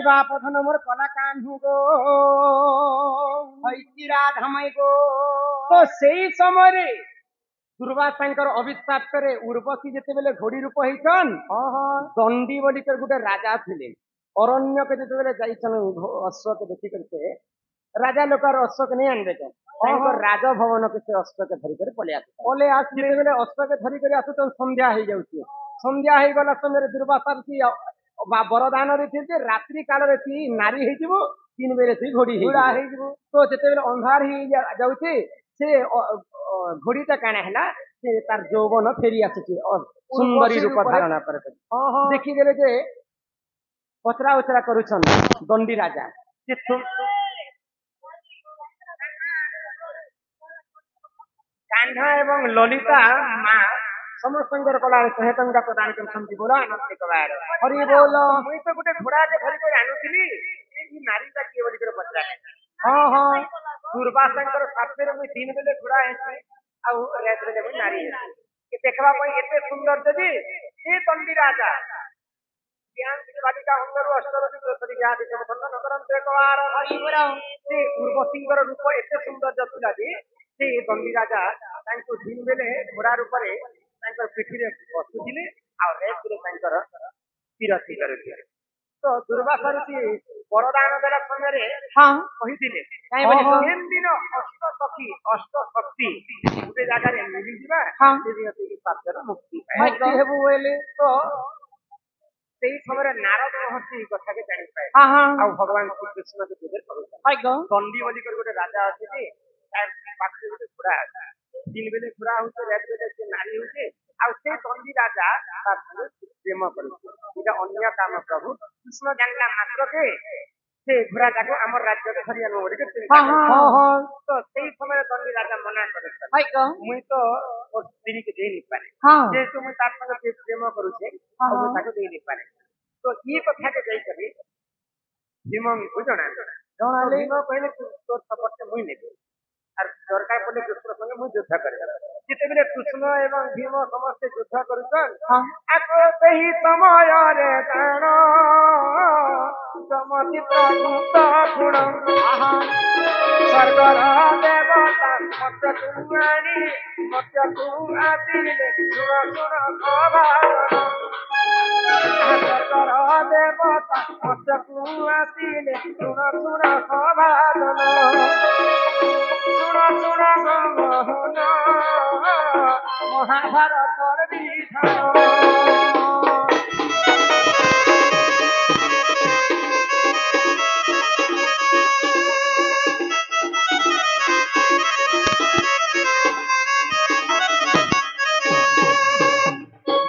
বা পথন মোর কলা কান্ধু গো হইছি রাধামাই গো। তো সেই সমୟରେ ଦୁର୍ବାସାଙ୍କର ଅଭିଶାପରେ ଉର୍ବଶୀ ଯେତେବେଳେ ଘୋଡି ରୂପ ହେଇଛନ୍ ଦଣ୍ଡି ବୋଲିକର ଗୋଟେ ରାଜା ଥିଲେ। ଅରଣ୍ୟକେ ଯେତେବେଳେ ଯାଇଛନ୍ ଅଶ୍ୱକେ ଦେଖିକରି ସେ ରାଜା ଲୋକର ଅଶ୍ୱକେ ନେଇ ଆଣିବେ କେନ୍ ତାଙ୍କର ରାଜଭବନକେ ସେ ଅଶ୍ୱକେ ଧରିକରି ପଳେଇ ଆସୁ ଯେତେବେଳେ ଅଶ୍ୱକେ ଧରିକରି ଆସୁଛନ୍ ସନ୍ଧ୍ୟା ହେଇଯାଉଛି। ସନ୍ଧ୍ୟା ହେଇଗଲା ସମୟରେ ଦୁର୍ବାସା ବରଦାନ ଦେଇଥିଲେ ଯେ ରାତ୍ରି କାଳରେ ସି ନାରୀ ହେଇଯିବ, ଦିନ ବେଳେ ସି ଘୋଡି ହେଇଯିବ। ତ ଯେତେବେଳେ ଅନ୍ଧାର ହେଇଯାଉଛି ସେ ଘୋଡିଟା କାଣା ହେଲା ସେ ତାର ଯୌବନ ଫେରି ଆସୁଛି ସୁନ୍ଦରୀ ରୂପ ଧାରଣା ପରେ। ଦେଖିଦେଲେ ଯେ ପଚରା ଉଚରା କରୁଛନ୍ ଦଣ୍ଡି ରାଜା କାହ୍ନା ଏବଂ ଲଳିତା ମା ସମସ୍ତଙ୍କର କଳାରେ 100 ଟଙ୍କା ପ୍ରଦାନ କରିଛନ୍ତି। ବୋଲ ଆନନ୍ଦ କବାର ହରି ବୋଲ। ମୁଇଁ ତ ଗୋଟେ ଘୋଡାକେ ଧରିକରି ଆଣୁଥିଲି, ଏଇ ନାରୀଟା କିଏ ବୋଲିକରି ପଚରାଲେ। ଦୁର୍ବାସାଙ୍କର ସାଥିରେ ମୁଇଁ ଦିନ ବେଲେ ଘୋଡା ହେଇଛି ଆଉ ରାତ ବେଲେ ମୁଇଁ ନାରୀ ହେଇଛି। ଦେଖିବା ପାଇଁ ଏତେ ସୁନ୍ଦର ଯଦି ସେ ଦଣ୍ଡି ରାଜା ଜ୍ଞାନ ବାଳିକା ଅଙ୍ଗରୁ ଅଷ୍ଟରତି ଚତୁର୍ଥୀ ଯାହା ଖଣ୍ଡନ କରନ୍ତୁ ଏକବାର ସେ ଉର୍ବଶୀଙ୍କର ରୂପ ଏତେ ସୌନ୍ଦର୍ଯ୍ୟ ଥିଲା ଯେ ସେ ଦଣ୍ଡି ରାଜା ତାଙ୍କୁ ଦିନ ବେଲେ ଘୋଡ଼ା ରୂପରେ ତାଙ୍କର ପିଠିରେ ବସୁଥିଲେ ଆଉ ରେପରେ ତାଙ୍କର ବିରତି କରୁଥିଲେ। ତ ଦୁର୍ବାସା ଋଷି ବରଦାନ ଦେଲା ସମୟରେ କହିଥିଲେ ଯେନ୍ ଦିନ ଅଷ୍ଟ ଶକ୍ତି ଗୋଟେ ଜାଗାରେ ମିଳିଯିବା ସେଦିନ ସେଇ ପାତ୍ରର ମୁକ୍ତି ହେବୁ ବୋଇଲେ ତ ସେଇ ସମୟରେ ନାରଦ ମହର୍ଷି ଏଇ କଥାକେ ଜାଣିପାଏ ଆଉ ଭଗବାନ ଶ୍ରୀକୃଷ୍ଣকে ପୂଜା କରୁଛନ୍ତି। ଦଣ୍ଡି ବୋଲିକରି ଗୋଟେ ରାଜା ଅଛି ଯେ ତାର ପାଖରେ ଗୋଟେ ଘୋଡ଼ା ଅଛି। ଦିନ ବେଲେ ଘୋଡ଼ା ହଉଛି ରାତ ବେଲେ ସେ ନାରୀ ହଉଛି ଆଉ ସେ ଦଣ୍ଡି ରାଜା ତାର ସାଙ୍ଗେ ପ୍ରେମ କରୁଛି। ଏଇଟା ଅନ୍ୟ କାମ ପ୍ରଭୁ କୃଷ୍ଣ ଜାଣିଲା ମାତ୍ରକେ ସେ ଘୋଡ଼ାଟାକୁ ଆମର ରାଜ୍ୟକୁ ଧରି ଆଣିବ ବୋଲିକି ତ ସେଇ ସମୟରେ ଦଣ୍ଡି ରାଜା ମନା କରିଥିଲା ମୁଇଁ ତ ମୋ ସ୍ତ୍ରୀକି ଦେଇ ନେଇପାରେ ଯେହେତୁ ମୁଇଁ ତାର ସଙ୍ଗେ ପ୍ରେମ କରୁଛେ ମୁଁ ତାକୁ ଦେଇ ନେଇପାରେ। ତ ଏ କଥାକେ ଯାଇକରି ଭୀମଙ୍କୁ ଜଣାଲେ ଭୀମ କହିଲେ ତୋର ସପୋର୍ଟ ମୁଇଁ ନେବି আর দরকার পড়লে কৃষ্ণ সঙ্গে মুই যুদ্ধ করে যেତେବେଳେ কৃষ্ণ এবং ভীম ସମସ୍ତେ ଯୁଦ୍ଧ କରୁଛନ୍ ଆଗ ସେହି ସମୟରେ ଜାଣ ଯମତି ପ୍ରଭୁତ ଗୁଣ ସ୍ୱର୍ଗର ଦେବତା ମତେ ତୁ ଆଣି ମତେ ତୁ ଆସିଲେ ଶୁଣ ଶୁଣ ସଭାରଣ ସ୍ୱର୍ଗର ଦେବତା ମତେ ତୁ ଆସିଲେ ଶୁଣ ଶୁଣ ସଭାରଣ ଶୁଣ ଗମନ ମହାଭାରତର ବିଧାନ।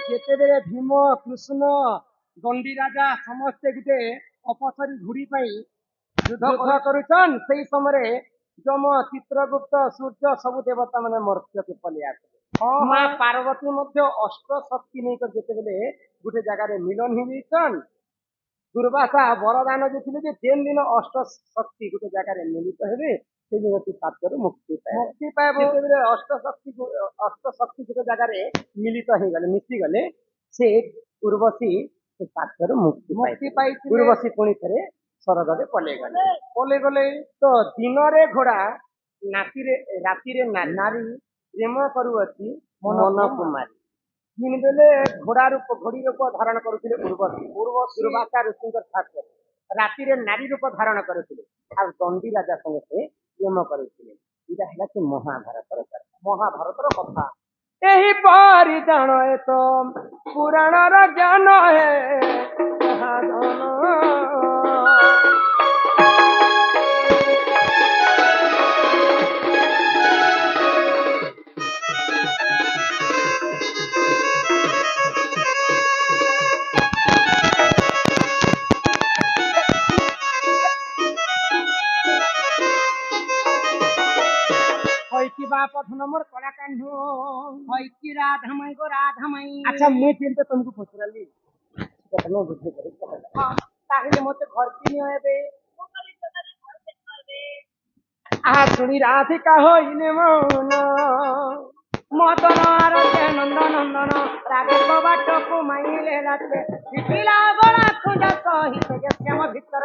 ଯେତେବେଳେ ଭୀମ କୃଷ୍ଣ ଦଣ୍ଡି ରାଜା ସମସ୍ତେ ଗୋଟେ ଅପସରୀ ଘୁଡ଼ି ପାଇଁ ଯୁଦ୍ଧ କରୁଛନ୍ ସେଇ ସମୟରେ ଯମ ଚିତ୍ରଗୁପ୍ତ ସୂର୍ଯ୍ୟ ସବୁ ଦେବତା ମାନେ ମର୍ତ୍ତ୍ୟକୁ ପଳେଇ ଆସିଲେ। ମା ପାର୍ବତୀ ମଧ୍ୟ ଅଷ୍ଟ ଶକ୍ତି ନେଇକରି ଯେତେବେଳେ ଗୋଟେ ଜାଗାରେ ମିଳନ ହେଇଯାଇଛନ୍ ଦୁର୍ବାସା ବରଦାନ ଦେଇଥିଲେ ଯେ ଯେନ୍ ଦିନ ଅଷ୍ଟ ଶକ୍ତି ଗୋଟେ ଜାଗାରେ ମିଳିତ ହେବେ ସେଦିନ ସେ ପାତ୍ରରୁ ମୁକ୍ତି ପାଇବ। ଯେତେବେଳେ ଅଷ୍ଟ ଶକ୍ତି ଗୋଟେ ଜାଗାରେ ମିଳିତ ହେଇଗଲେ ମିଶିଗଲେ ସେ ଉର୍ବଶୀ ସେ ପାତ୍ରରୁ ମୁକ୍ତି ପାଇ ଉର୍ବଶୀ ପୁଣି ଥରେ ସରଗରେ ପଳେଇ ଗଲେ ତ ଦିନରେ ଘୋଡ଼ା ରାତିରେ ନାରୀ ପ୍ରେମ କରୁଅଛି ମନକୁ ମାରି ଦିନ ବେଲେ ଘୋଡ଼ି ରୂପ ଧାରଣ କରୁଥିଲେ ଉର୍ବଶୀ ଦୁର୍ବାସା ଋଷିଙ୍କ ଠାକୁର ରାତିରେ ନାରୀ ରୂପ ଧାରଣ କରୁଥିଲେ ଆଉ ଦଣ୍ଡି ରାଜା ସଙ୍ଗେ ସେ ପ୍ରେମ କରୁଥିଲେ। ଏଇଟା ହେଲା ସେ ମହାଭାରତର କଥା। ଏହିପରି ଜାଣ ତ ପୁରାଣର ଜ୍ଞାନ নম্বর কলা কাণ্ড হইকি রাধামাই গো রাধামাই। আচ্ছা মুই কিন্তু তোমাকে পচরালি তাহলে মতে ঘর কিনে হবে আহা শুনি রাধিকা হইলে মন মদন আর নন্দ নন্দন রাগের বাটকু মাইলে রাখলে পিলা গলা খুঁজা সহিত শ্যাম ভিতর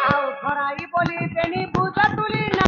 ଆଉ ଧରାଇ ବୋଲି ବେଣି ବୁଝ ତୁଲି ନା